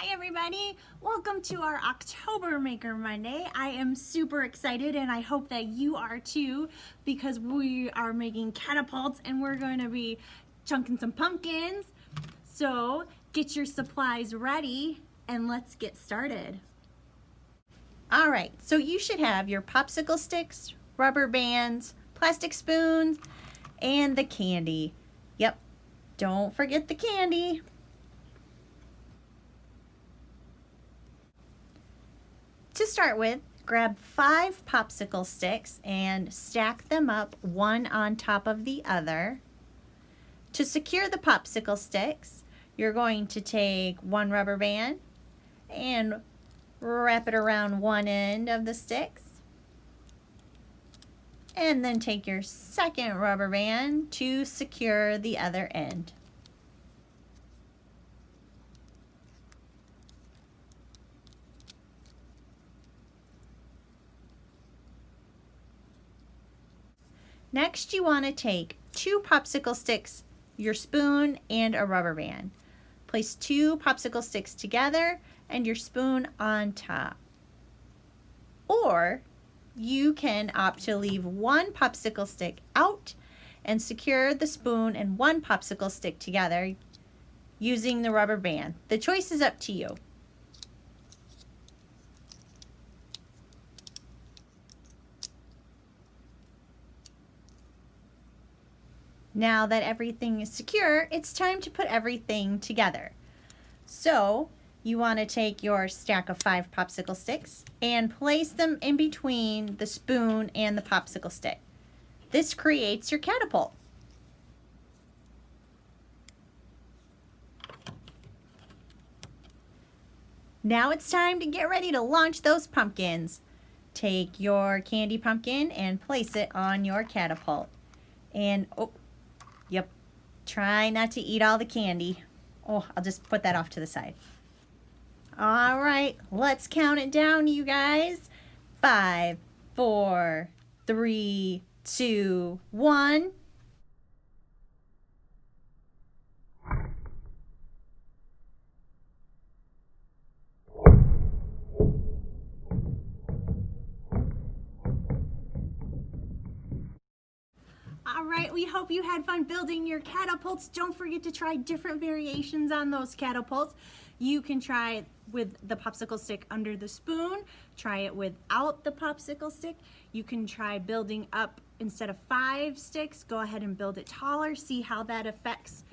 Hi everybody, welcome to our October Maker Monday. I am super excited and I hope that you are too, because we are making catapults and we're going to be chunking some pumpkins. So get your supplies ready and let's get started. All right, so you should have your popsicle sticks, rubber bands, plastic spoons, and the candy. Yep, don't forget the candy. To start with, grab 5 popsicle sticks and stack them up one on top of the other. To secure the popsicle sticks, you're going to take one rubber band and wrap it around one end of the sticks. And then take your second rubber band to secure the other end. Next, you want to take 2 popsicle sticks, your spoon, and a rubber band. Place 2 popsicle sticks together and your spoon on top. Or you can opt to leave 1 popsicle stick out and secure the spoon and 1 popsicle stick together using the rubber band. The choice is up to you. Now that everything is secure, it's time to put everything together. So you want to take your stack of 5 popsicle sticks and place them in between the spoon and the popsicle stick. This creates your catapult. Now it's time to get ready to launch those pumpkins. Take your candy pumpkin and place it on your catapult. And yep, try not to eat all the candy. Oh, I'll just put that off to the side. All right, let's count it down, you guys. 5, 4, 3, 2, 1. All right, we hope you had fun building your catapults. Don't forget to try different variations on those catapults. You can try it with the popsicle stick under the spoon, try it without the popsicle stick. You can try building up, instead of 5 sticks, go ahead and build it taller, see how that affects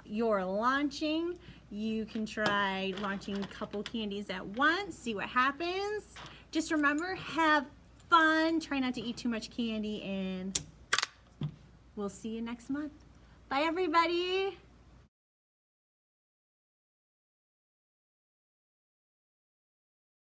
your launching. You can try launching a couple candies at once, see what happens. Just remember, have fun, try not to eat too much candy, and we'll see you next month. Bye, everybody.